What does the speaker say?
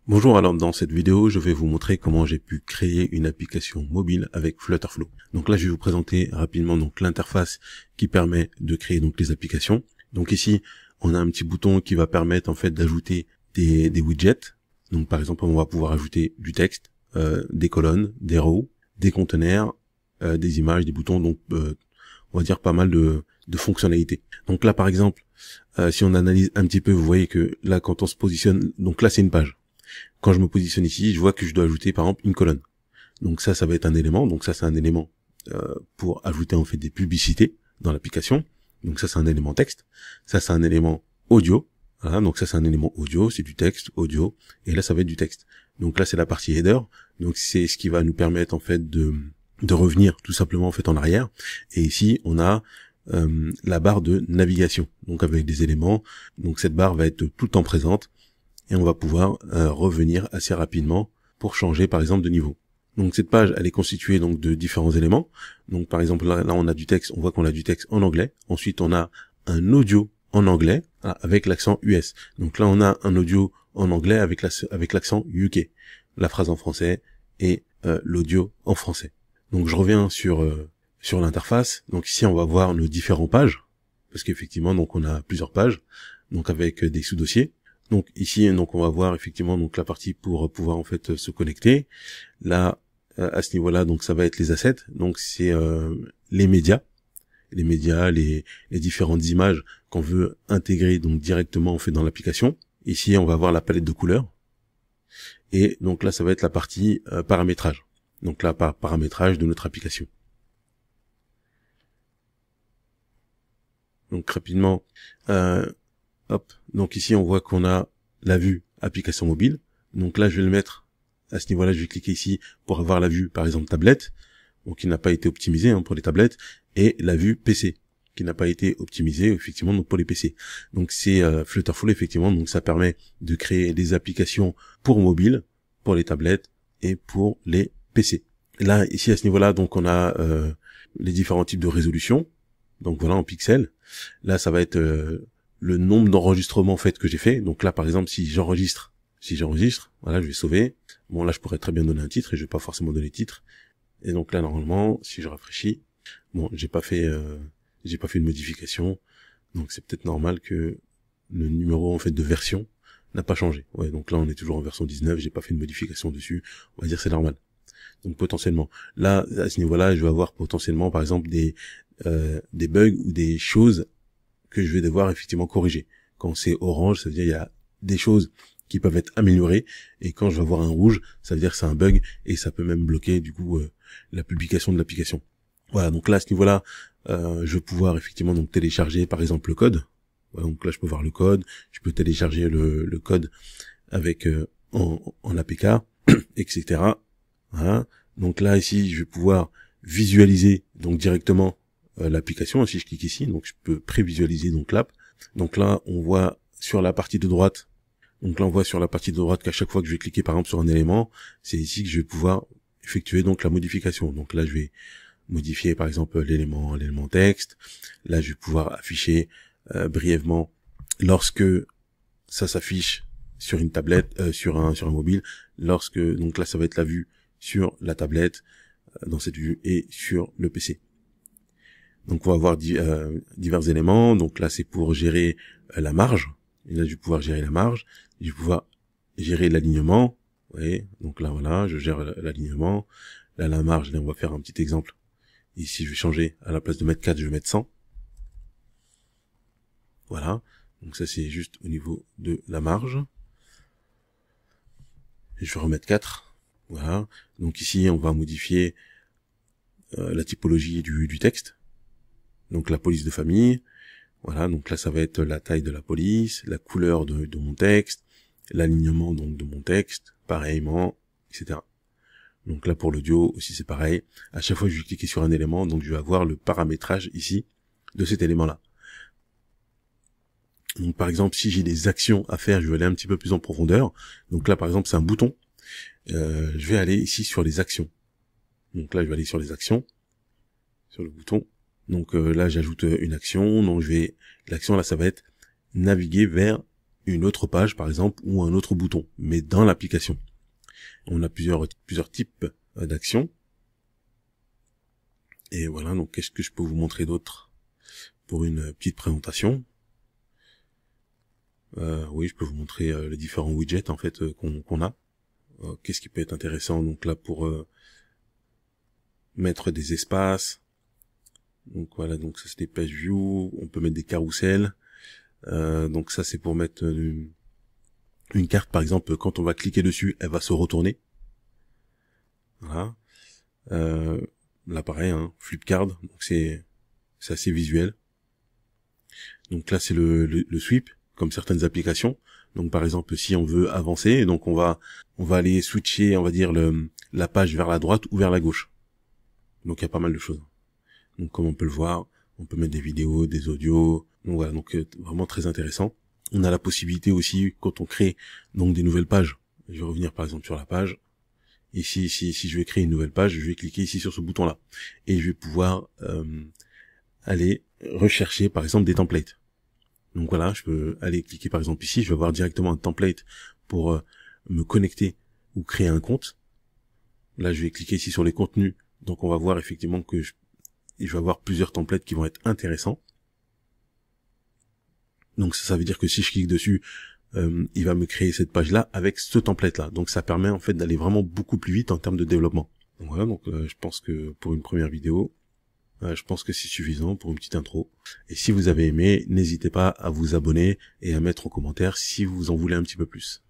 Bonjour, alors dans cette vidéo, je vais vous montrer comment j'ai pu créer une application mobile avec Flutterflow. Donc là, je vais vous présenter rapidement donc l'interface qui permet de créer donc les applications. Donc ici, on a un petit bouton qui va permettre en fait d'ajouter des widgets. Donc par exemple, on va pouvoir ajouter du texte, des colonnes, des rows, des conteneurs, des images, des boutons, donc on va dire pas mal de fonctionnalités. Donc là par exemple, si on analyse un petit peu, vous voyez que là quand on se positionne, donc là c'est une page. Quand je me positionne ici, je vois que je dois ajouter par exemple une colonne. Donc ça va être un élément. Donc ça c'est un élément pour ajouter en fait des publicités dans l'application. Donc ça c'est un élément texte. Ça c'est un élément audio. Voilà, donc ça c'est un élément audio, c'est du texte, audio. Et là ça va être du texte. Donc là c'est la partie header. Donc c'est ce qui va nous permettre en fait de revenir tout simplement en fait en arrière. Et ici on a la barre de navigation. Donc avec des éléments. Donc cette barre va être tout le temps présente. Et on va pouvoir revenir assez rapidement pour changer par exemple de niveau. Donc cette page elle est constituée donc de différents éléments. Donc par exemple là on a du texte, on voit qu'on a du texte en anglais. Ensuite on a un audio en anglais avec l'accent US. Donc là on a un audio en anglais avec l'accent UK. La phrase en français et l'audio en français. Donc je reviens sur l'interface. Donc ici on va voir nos différentes pages parce qu'effectivement donc on a plusieurs pages donc avec des sous-dossiers. Donc ici, donc on va voir effectivement donc la partie pour pouvoir en fait se connecter. Là, à ce niveau-là, donc ça va être les assets. Donc c'est les médias, les différentes images qu'on veut intégrer donc directement en fait dans l'application. Ici, on va voir la palette de couleurs. Et donc là, ça va être la partie paramétrage. Donc là, paramétrage de notre application. Donc rapidement. Hop, donc ici on voit qu'on a la vue application mobile. Donc là je vais le mettre à ce niveau-là, je vais cliquer ici pour avoir la vue par exemple tablette, donc qui n'a pas été optimisée pour les tablettes, et la vue PC qui n'a pas été optimisée effectivement donc pour les PC. Donc c'est Flutterflow effectivement, donc ça permet de créer des applications pour mobile, pour les tablettes et pour les PC. Là ici à ce niveau-là donc on a les différents types de résolution. Donc voilà en pixels. Là ça va être le nombre d'enregistrements en fait que j'ai fait. Donc là par exemple si j'enregistre, voilà je vais sauver. Bon là je pourrais très bien donner un titre et je vais pas forcément donner titre. Et donc là normalement si je rafraîchis, bon j'ai pas fait une modification. Donc c'est peut-être normal que le numéro en fait de version n'a pas changé. Ouais donc là on est toujours en version 19, j'ai pas fait une modification dessus. On va dire c'est normal. Donc potentiellement là à ce niveau-là je vais avoir potentiellement par exemple des bugs ou des choses que je vais devoir effectivement corriger. Quand c'est orange, ça veut dire il y a des choses qui peuvent être améliorées, et quand je vais avoir un rouge, ça veut dire que c'est un bug, et ça peut même bloquer du coup la publication de l'application. Voilà, donc là à ce niveau-là, je vais pouvoir effectivement donc télécharger par exemple le code. Voilà, donc là je peux voir le code, je peux télécharger le code avec en APK, etc. Voilà. Donc là ici je vais pouvoir visualiser donc directement l'application. Si je clique ici, donc je peux prévisualiser donc l'app. Donc là on voit sur la partie de droite, qu'à chaque fois que je vais cliquer par exemple sur un élément, c'est ici que je vais pouvoir effectuer donc la modification. Donc là je vais modifier par exemple l'élément texte. Là je vais pouvoir afficher brièvement lorsque ça s'affiche sur une tablette, sur un mobile, lorsque donc là ça va être la vue sur la tablette dans cette vue et sur le PC. Donc on va avoir divers éléments. Donc là c'est pour gérer la marge. Et là je vais pouvoir gérer la marge. Je vais pouvoir gérer l'alignement. Vous voyez, donc là voilà, je gère l'alignement. Là la marge, là on va faire un petit exemple. Ici je vais changer, à la place de mettre 4, je vais mettre 100. Voilà. Donc ça c'est juste au niveau de la marge. Et je vais remettre 4. Voilà. Donc ici on va modifier la typologie du texte. Donc la police de famille, voilà, donc là ça va être la taille de la police, la couleur de mon texte, l'alignement donc de mon texte, pareillement, etc. Donc là pour l'audio aussi c'est pareil, à chaque fois que je vais cliquer sur un élément, donc je vais avoir le paramétrage ici de cet élément-là. Donc par exemple si j'ai des actions à faire, je vais aller un petit peu plus en profondeur. Donc là par exemple c'est un bouton, je vais aller ici sur les actions. Donc là je vais aller sur les actions, sur le bouton. Donc là j'ajoute une action, donc l'action là ça va être naviguer vers une autre page par exemple ou un autre bouton, mais dans l'application. On a plusieurs types d'actions. Et voilà, donc qu'est-ce que je peux vous montrer d'autre pour une petite présentation? Oui, je peux vous montrer les différents widgets en fait qu'on a. Qu'est-ce qui peut être intéressant donc là pour mettre des espaces. Donc voilà, donc ça c'est des page view, on peut mettre des carousels. Donc ça c'est pour mettre une carte par exemple, quand on va cliquer dessus, elle va se retourner. Voilà. Là pareil, hein, Flipkart, donc c'est assez visuel. Donc là c'est le sweep, comme certaines applications. Donc par exemple si on veut avancer, donc on va aller switcher, on va dire la page vers la droite ou vers la gauche. Donc il y a pas mal de choses. Donc comme on peut le voir, on peut mettre des vidéos, des audios. Donc voilà, donc vraiment très intéressant. On a la possibilité aussi quand on crée donc des nouvelles pages. Je vais revenir par exemple sur la page. Ici, si je vais créer une nouvelle page, je vais cliquer ici sur ce bouton-là et je vais pouvoir aller rechercher par exemple des templates. Donc voilà, je peux aller cliquer par exemple ici, je vais avoir directement un template pour me connecter ou créer un compte. Là, je vais cliquer ici sur les contenus. Donc on va voir effectivement que je vais avoir plusieurs templates qui vont être intéressants. Donc ça veut dire que si je clique dessus, il va me créer cette page-là avec ce template-là. Donc ça permet en fait d'aller vraiment beaucoup plus vite en termes de développement. Donc voilà, donc je pense que pour une première vidéo, je pense que c'est suffisant pour une petite intro. Et si vous avez aimé, n'hésitez pas à vous abonner et à mettre en commentaire si vous en voulez un petit peu plus.